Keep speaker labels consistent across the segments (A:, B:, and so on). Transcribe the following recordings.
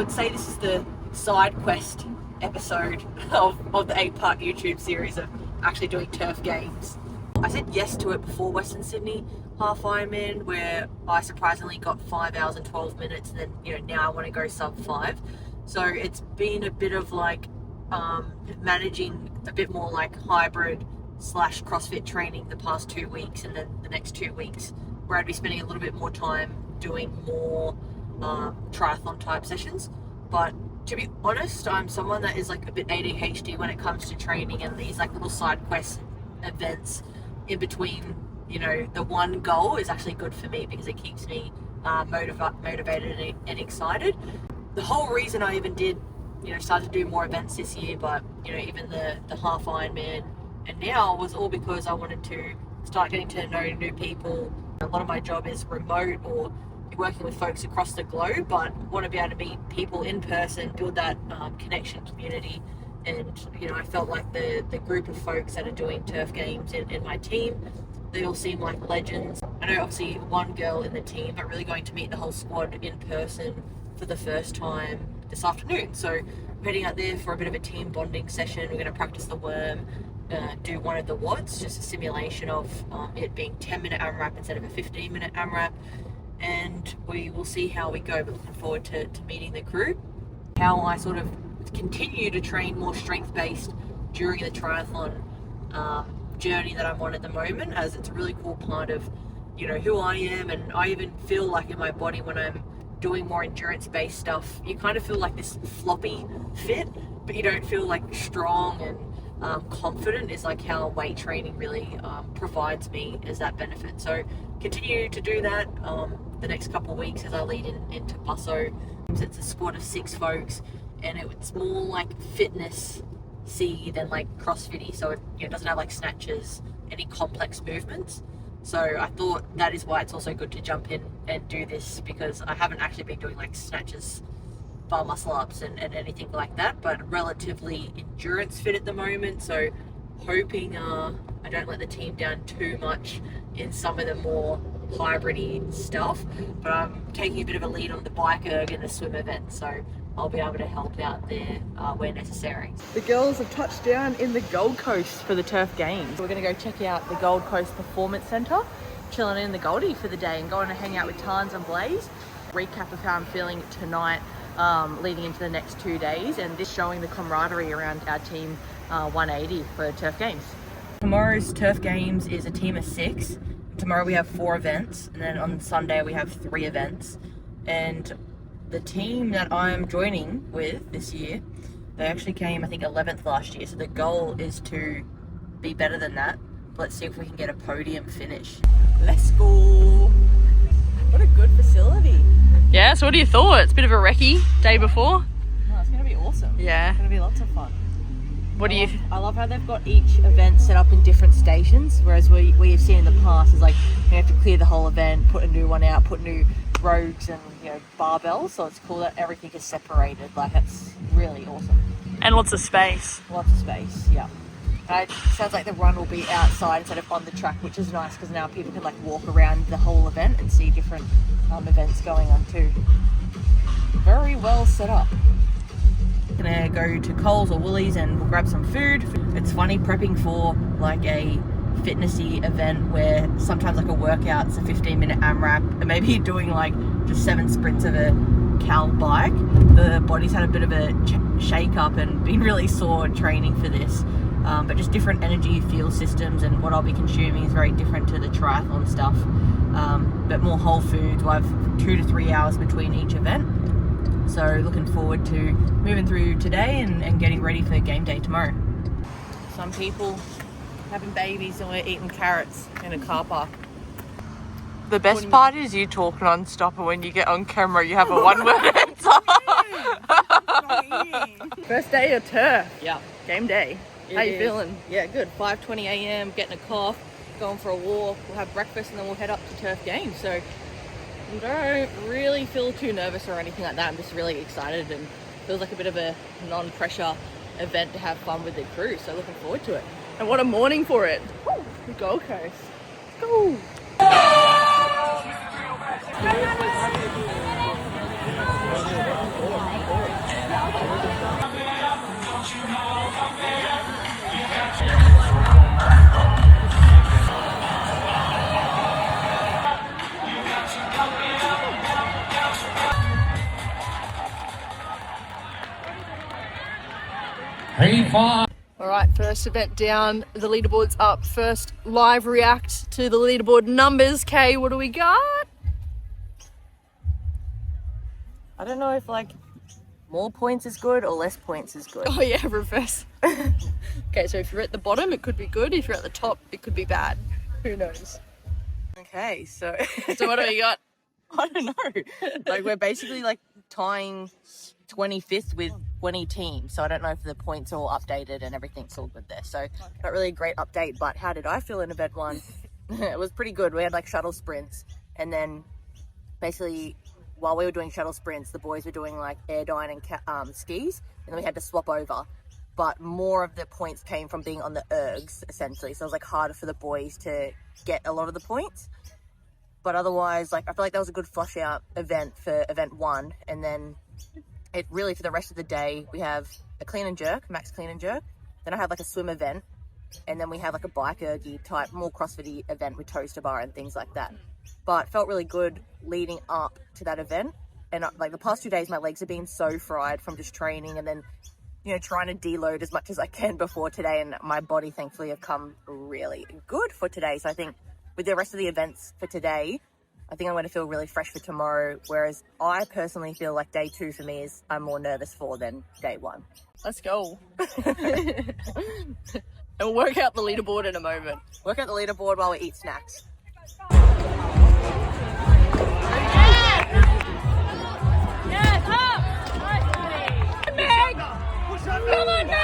A: would say this is the side quest episode of the 8-part YouTube series of actually doing turf games. I said yes to it before Western Sydney Half Ironman, where I surprisingly got 5 hours and 12 minutes, and then now I want to go sub 5. So it's been a bit of like managing a bit more like hybrid / CrossFit training the past 2 weeks, and then the next 2 weeks where I'd be spending a little bit more time doing more triathlon type sessions. But to be honest, I'm someone that is like a bit ADHD when it comes to training, and these like little side quest events in between, the one goal is actually good for me because it keeps me motivated and excited. The whole reason I even did, started to do more events this year, but even the Half Ironman and now was all because I wanted to start getting to know new people. A lot of my job is remote or working with folks across the globe, but want to be able to meet people in person, build that connection community. And I felt like the group of folks that are doing turf games in my team, they all seem like legends. I know obviously one girl in the team, but really going to meet the whole squad in person for the first time this afternoon. So I'm heading out there for a bit of a team bonding session. We're going to practice the worm, do one of the watts, just a simulation of it being 10-minute AMRAP instead of a 15-minute AMRAP. And we will see how we go, but looking forward to meeting the crew. How I sort of continue to train more strength-based during the triathlon journey that I'm on at the moment, as it's a really cool part of who I am. And I even feel like in my body when I'm doing more endurance-based stuff, you kind of feel like this floppy fit, but you don't feel like strong and confident, is like how weight training really provides me as that benefit. So continue to do that the next couple of weeks as I lead into Busso. It's a squad of 6 folks, and it's more like fitness-y than like CrossFit-y, so it doesn't have like snatches, any complex movements. So I thought that is why it's also good to jump in and do this, because I haven't actually been doing like snatches, bar muscle ups and anything like that, but relatively endurance fit at the moment. So hoping I don't let the team down too much in some of the more hybrid-y stuff, but I'm taking a bit of a lead on the bike erg and the swim event, so I'll be able to help out there where necessary. The girls have touched down in the Gold Coast for the Turf Games. We're going to go check out the Gold Coast Performance Centre, chilling in the Goldie for the day and going to hang out with Tans and Blaze. Recap of how I'm feeling tonight leading into the next 2 days, and this showing the camaraderie around our team 180 for Turf Games. Tomorrow's Turf Games is a team of 6. Tomorrow we have 4 events, and then on Sunday we have 3 events. And the team that I'm joining with this year, they actually came, I think, 11th last year. So the goal is to be better than that. Let's see if we can get a podium finish. Let's go. What a good facility.
B: Yeah, so what do you thought? It's a bit of a recce day before.
A: Oh, it's going to be awesome.
B: Yeah.
A: It's going to be lots of fun.
B: I
A: love how they've got each event set up in different stations, whereas we've seen in the past is like you have to clear the whole event, put a new one out, put new rogues and barbells. So it's cool that everything is separated. Like, that's really awesome.
B: And lots of space.
A: Lots of space, yeah. And it sounds like the run will be outside instead of on the track, which is nice because now people can like walk around the whole event and see different events going on too. Very well set up. Gonna go to Coles or Woolies and we'll grab some food. It's funny prepping for like a fitnessy event where sometimes like a workout's a 15-minute AMRAP and maybe doing like just 7 sprints of a Cal bike. The body's had a bit of a shake up and been really sore training for this. But just different energy fuel systems, and what I'll be consuming is very different to the triathlon stuff. But more whole foods. We'll have 2 to 3 hours between each event. So looking forward to moving through today and getting ready for game day tomorrow. Some people having babies and we're eating carrots in a car park.
B: The best part is you talk non-stop, and when you get on camera you have a one-word answer.
A: First day of turf. Yeah. Game day. How you
B: is.
A: feeling? Yeah, good. 5:20 a.m, getting a cough, going for a walk. We'll have breakfast and then we'll head up to Turf Games. So I don't really feel too nervous or anything like that. I'm just really excited and feels like a bit of a non-pressure event to have fun with the crew. So looking forward to it. And what a morning for it. Woo, the Gold Coast. Let's go.
C: All right, first event down, the leaderboard's up. First live react to the leaderboard numbers. Kay, what do we got?
A: I don't know if like more points is good or less points is good.
C: Oh yeah, reverse. Okay, so if you're at the bottom, it could be good. If you're at the top, it could be bad. Who knows?
A: Okay, so
C: So what do we got?
A: I don't know. Like we're basically like tying 25th with 20 teams. So I don't know if the points are all updated and everything's all good there. So not really a great update, but how did I feel in event one? It was pretty good. We had like shuttle sprints, and then basically while we were doing shuttle sprints, the boys were doing like airdyne and skis, and then we had to swap over. But more of the points came from being on the ergs, essentially. So it was like harder for the boys to get a lot of the points. But otherwise, like I feel like that was a good flush out event for event one. And then it really, for the rest of the day, we have a clean and jerk, max clean and jerk. Then I have like a swim event. And then we have like a bike ergy type, more CrossFit event with toaster bar and things like that. But felt really good leading up to that event. And like the past 2 days, my legs have been so fried from just training and then, you know, trying to deload as much as I can before today. And my body thankfully have come really good for today. So I think with the rest of the events for today, I think I'm going to feel really fresh for tomorrow. Whereas I personally feel like day 2 for me is I'm more nervous for than day 1.
C: Let's go. And we'll work out the leaderboard in a moment.
A: Work out the leaderboard while we eat snacks.
C: Come on, Meg!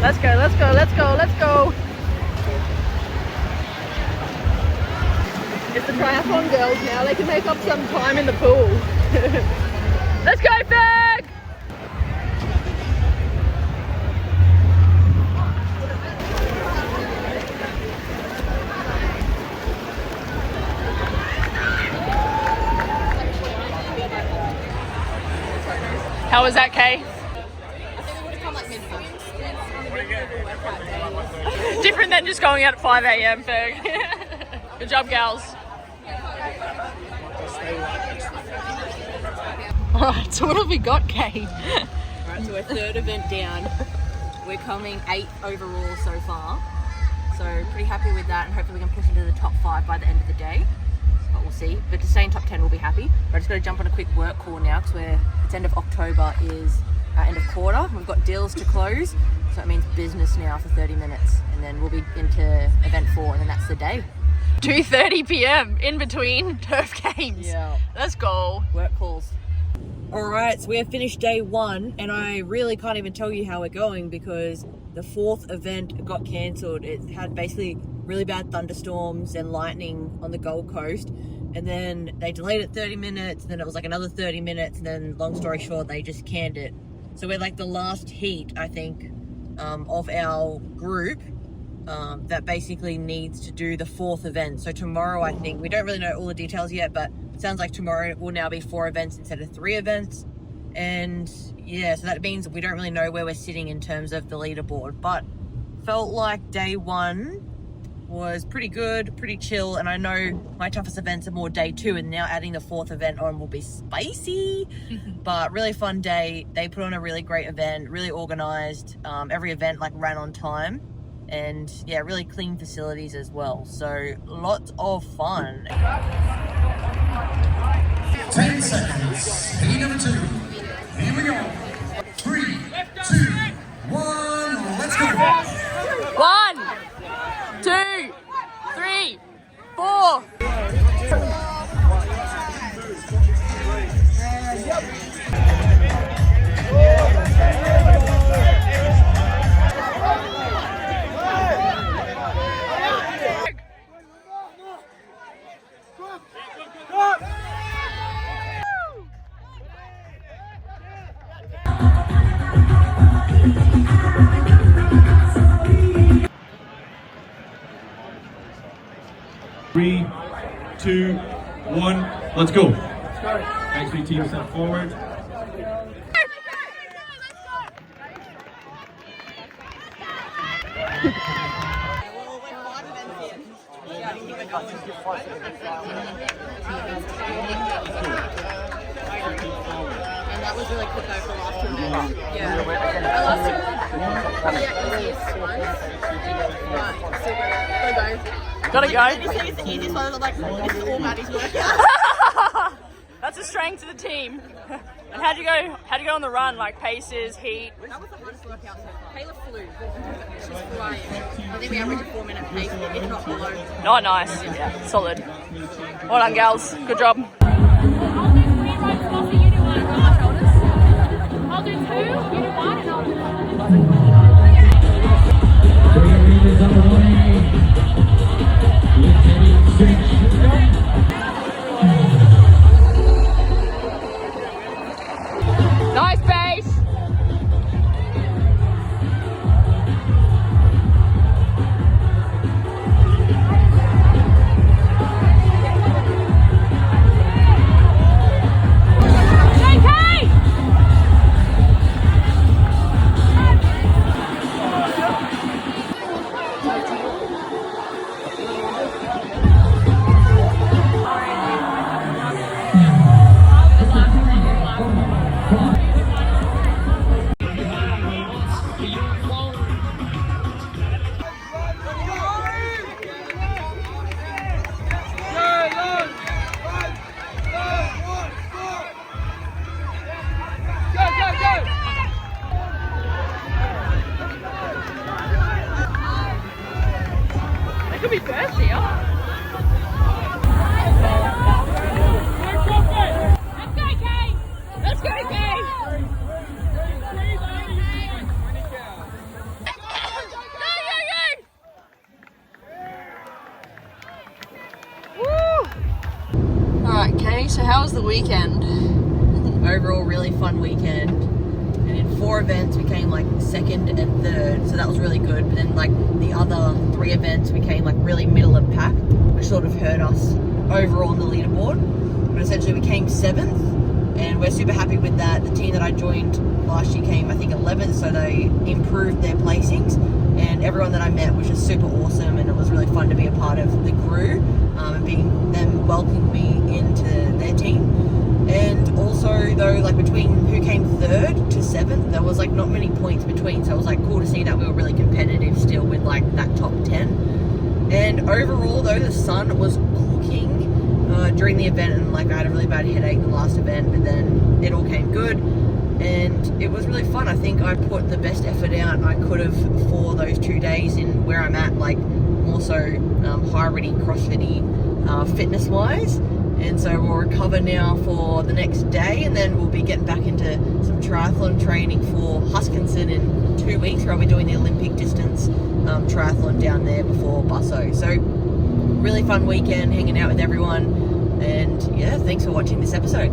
C: Let's go, let's go, let's go, let's go. It's the triathlon girls now. They can make up some time in the pool. Let's go, Ferg! How was that, Kay? Different than just going out at 5 a.m, Ferg. Good job, gals. Alright, so what have we got, Kate?
A: Alright, so we're third event down. We're coming 8th overall so far. So pretty happy with that, and hopefully we can push into the top 5 by the end of the day. But we'll see. But to stay in top 10 we'll be happy. But I just got to jump on a quick work call now because it's end of October is end of quarter. We've got deals to close. So it means business now for 30 minutes. And then we'll be into event 4 and then that's the day.
C: 2:30 p.m. in between turf games.
A: Yeah.
C: Let's go.
A: Work calls. Alright, so we have finished day 1 and I really can't even tell you how we're going because the 4th event got cancelled. It had basically really bad thunderstorms and lightning on the Gold Coast, and then they delayed it 30 minutes, then it was like another 30 minutes, and then long story short they just canned it. So we're like the last heat, I think, of our group that basically needs to do the 4th event. So tomorrow, I think, we don't really know all the details yet, but it sounds like tomorrow will now be 4 events instead of 3 events. And yeah, so that means we don't really know where we're sitting in terms of the leaderboard, but felt like day 1 was pretty good, pretty chill. And I know my toughest events are more day 2, and now adding the 4th event on will be spicy. But really fun day. They put on a really great event, really organized. Every event like ran on time, and yeah, really clean facilities as well. So lots of fun.
D: 10 seconds. Heat number 2. Here we go. 3, 2, 1. Let's go.
C: 1, 2, 3, 4.
E: 2, 1, let's go. XP team step forward.
C: And that was really quick though for last time. Yeah. I lost it. Yeah, easiest one. But still gotta go.
B: Gotta
C: It's the easiest one. I'm like, this is all Maddie's work.
B: go. That's a strength to the team. And how'd you go? How'd you go on the run? Like paces, heat.
C: That was the hardest workout so far. Kayla flew. She's flying. I think we averaged a 4-minute pace, if not below.
B: Oh, nice. Yeah, solid. Well done, gals. Good job.
F: I'll do 3 rows off the unit 1 on my shoulders. I'll do 2, unit 1, and I'll do
B: Nice base. It could be first here.
F: Let's go, Kay!
B: Let's go, Kay.
C: Alright, Kay, so how was the weekend?
A: Overall, really fun weekend. And in 4 events, we came like 2nd and 3rd, so that was really good. But then, like, the other 3 events, we came like really middle of pack, which sort of hurt us overall on the leaderboard. But essentially, we came 7th, and we're super happy with that. The team that I joined last year came, I think, 11th, so they improved their placings. And everyone that I met was just super awesome, and it was really fun to be a part of the crew and being them welcoming me into their team. And also, though, like between who came 3rd to 7th, there was like not many points between, so it was like cool to see that we were really competitive still with like that top 10. And overall, though, the sun was cooking during the event, and like I had a really bad headache in the last event, but then it all came good. And it was really fun. I think I put the best effort out I could have for those 2 days in where I'm at, like more so high-ready, crossfitty, fitness-wise. And so we'll recover now for the next day, and then we'll be getting back into some triathlon training for Huskinson in 2 weeks, where I'll be doing the Olympic distance triathlon down there before Busso. So really fun weekend hanging out with everyone, and yeah, thanks for watching this episode.